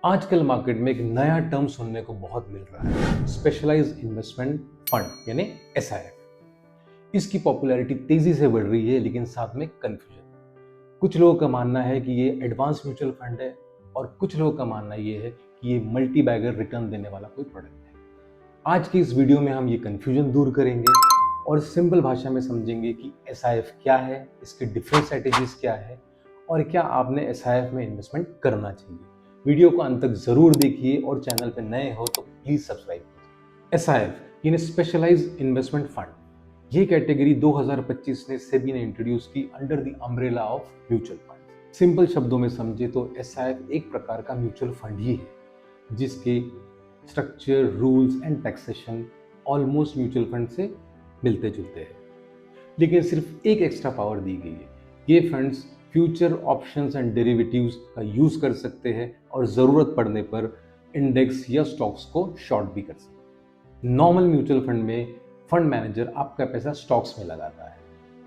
आजकल मार्केट में एक नया टर्म सुनने को बहुत मिल रहा है, स्पेशलाइज्ड इन्वेस्टमेंट फंड यानी एसआईएफ। इसकी पॉपुलैरिटी तेजी से बढ़ रही है, लेकिन साथ में कंफ्यूजन। कुछ लोगों का मानना है कि ये एडवांस म्यूचुअल फंड है और कुछ लोगों का मानना ये है कि ये मल्टी बैगर रिटर्न देने वाला कोई प्रोडक्ट है। आज की इस वीडियो में हम ये कंफ्यूजन दूर करेंगे और सिंपल भाषा में समझेंगे कि एसआईएफ क्या है, इसकी डिफरेंट स्ट्रेटेजीज क्या है और क्या आपने एसआईएफ में इन्वेस्टमेंट करना चाहिए। वीडियो को अंत तक जरूर देखिए और चैनल पर नए हो तो प्लीज सब्सक्राइब कीजिए। एसआईएफ यानी स्पेशलाइज्ड इन्वेस्टमेंट फंड, ये कैटेगरी 2025 में सेबी ने इंट्रोड्यूस की under the umbrella of mutual fund. Simple शब्दों में समझे तो एसआईएफ एक प्रकार का म्यूचुअल फंड ही है जिसके structure, rules and taxation almost mutual fund से मिलते जुलते हैं, लेकिन सिर्फ एक एक्स्ट्रा पावर दी गई है। ये funds future options and derivatives का यूज कर सकते हैं और जरूरत पड़ने पर इंडेक्स या स्टॉक्स को शॉर्ट भी कर सकते हैं। नॉर्मल म्यूचुअल फंड में फंड मैनेजर आपका पैसा स्टॉक्स में लगाता है।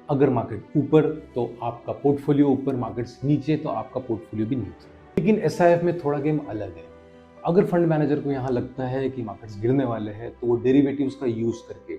अगर मार्केट ऊपर तो आपका पोर्टफोलियो ऊपर, मार्केट्स नीचे तो आपका पोर्टफोलियो भी नीचे। लेकिन एसआईएफ में थोड़ा गेम अलग है। अगर फंड मैनेजर को यहाँ लगता है कि मार्केट्स गिरने वाले हैं तो वो डेरिवेटिव्स का यूज करके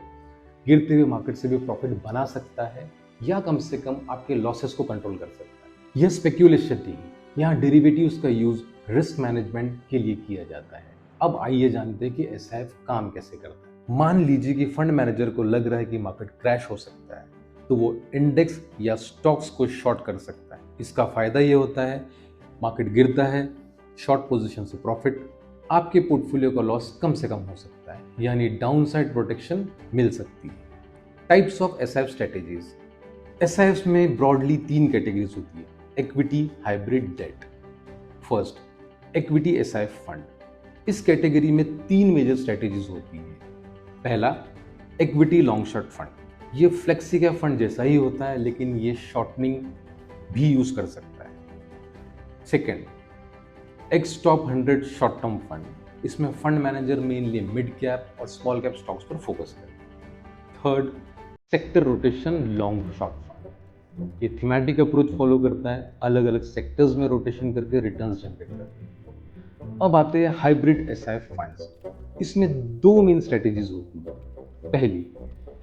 गिरते हुए मार्केट से भी प्रॉफिट बना सकता है या कम से कम आपके लॉसेस को कंट्रोल कर सकता है। यह स्पेक्यूलेशन नहीं, यहाँ डेरिवेटिव्स का यूज रिस्क मैनेजमेंट के लिए किया जाता है। अब आइए जानते हैं कि एसआईएफ काम कैसे करता है। मान लीजिए कि फंड मैनेजर को लग रहा है कि मार्केट क्रैश हो सकता है, तो वो इंडेक्स या स्टॉक्स को शॉर्ट कर सकता है। इसका फायदा ये होता है, मार्केट गिरता है, शॉर्ट पोजीशन से प्रॉफिट, आपके पोर्टफोलियो का लॉस कम से कम हो सकता है, यानी डाउनसाइड प्रोटेक्शन मिल सकती है। Types of SIF strategies. SIF में ब्रॉडली 3 कैटेगरीज होती है: equity, hybrid, debt. First, equity SIF fund. इस कैटेगरी में 3 मेजर स्ट्रेटेजीज होती है। पहला, इक्विटी लॉन्ग शॉर्ट फंड। ये फ्लेक्सी का फंड जैसा ही होता है, लेकिन ये शॉर्टनिंग भी यूज कर सकता है। Second, X top 100 short term fund. इसमें fund manager mainly mid cap और स्मॉल कैप स्टॉक्स पर फोकस करते हैं। Third, sector rotation long short fund. ये थीमेटिक अप्रोच फॉलो करता है, अलग अलग सेक्टर्स में रोटेशन करके रिटर्न्स जनरेट करते हैं। अब आते हैं हाइब्रिड एसआईएफ फंड्स। इसमें 2 मेन स्ट्रेटेजीज होती है। पहली,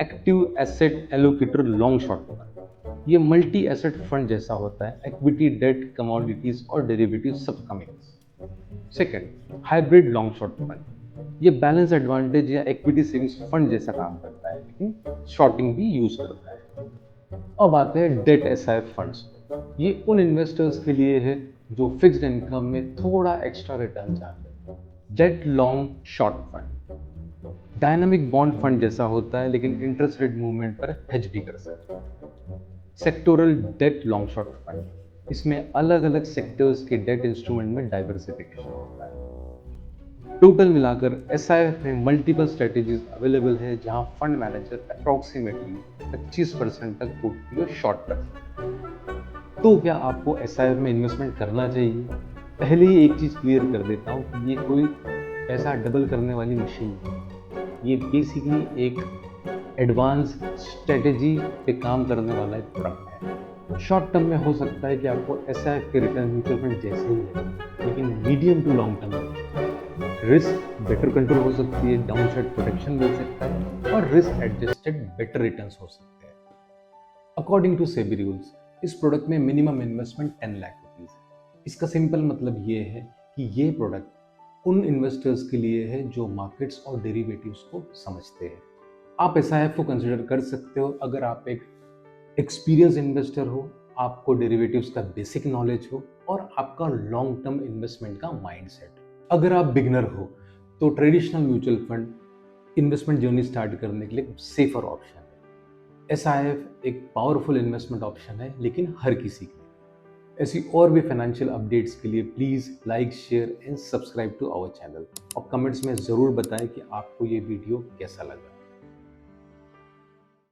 active asset allocator long short fund. ये मल्टी एसेट फंड जैसा होता है, इक्विटी, डेट, कमोडिटीज और डेरिवेटिव सब का mix. Second, hybrid long short fund. ये बैलेंस एडवांटेज या इक्विटी सेविंग्स फंड जैसा काम करता है, लेकिन शॉर्टिंग भी यूज करता है। अब आते हैं डेट एसआईएफ फंड्स। ये उन इन्वेस्टर्स के लिए है जो फिक्स्ड इनकम में थोड़ा एक्स्ट्रा रिटर्न चाहते हैं। Debt long short fund dynamic bond fund जैसा होता है, लेकिन इंटरेस्ट रेट मूवमेंट पर हेज भी कर सकता है। Sectoral debt long short fund, इसमें अलग अलग सेक्टर्स के डेट इंस्ट्रूमेंट में डाइवर्सिफिकेशन होता है। टोटल मिलाकर एसआईएफ में मल्टीपल स्ट्रेटेजीज अवेलेबल है, जहां फंड मैनेजर अप्रॉक्सीमेटली 25% तक पोर्टफोलियो शॉर्ट कर सकते हैं। तो क्या आपको एसआईएफ में इन्वेस्टमेंट करना चाहिए? पहले ही एक चीज क्लियर कर देता हूँ कि ये कोई पैसा डबल करने वाली मशीन है। ये बेसिकली एक एडवांस स्ट्रेटेजी पे काम करने वाला एक प्रोडक्ट है। शॉर्ट टर्म में हो सकता है कि आपको एसआईएफ के रिटर्न म्यूचुअल फंड जैसे ही है, लेकिन मीडियम टू लॉन्ग टर्म में रिस्क बेटर कंट्रोल हो सकती है, डाउनसाइड प्रोटेक्शन मिल सकता है और रिस्क एडजस्टेड बेटर रिटर्न्स हो सकते हैं। अकॉर्डिंग टू सेबी रूल्स, इस प्रोडक्ट में मिनिमम इन्वेस्टमेंट 10 लाख रुपीज है। इसका सिंपल मतलब ये है कि ये प्रोडक्ट उन इन्वेस्टर्स के लिए है जो मार्केट्स और डेरिवेटिव्स को समझते हैं। आप एसआईएफ को कंसिडर कर सकते हो अगर आप एक एक्सपीरियंस इन्वेस्टर हो, आपको डेरिवेटिव्स का बेसिक नॉलेज हो और आपका लॉन्ग टर्म इन्वेस्टमेंट का माइंडसेट। अगर आप बिगनर हो तो traditional mutual fund investment journey start करने के लिए सेफर ऑप्शन है। एसआईएफ एक पावरफुल इन्वेस्टमेंट ऑप्शन है, लेकिन हर किसी के लिए। ऐसी और भी फाइनेंशियल अपडेट्स के लिए please like, share and subscribe to our channel और कमेंट्स में जरूर बताएं कि आपको ये वीडियो कैसा लगा।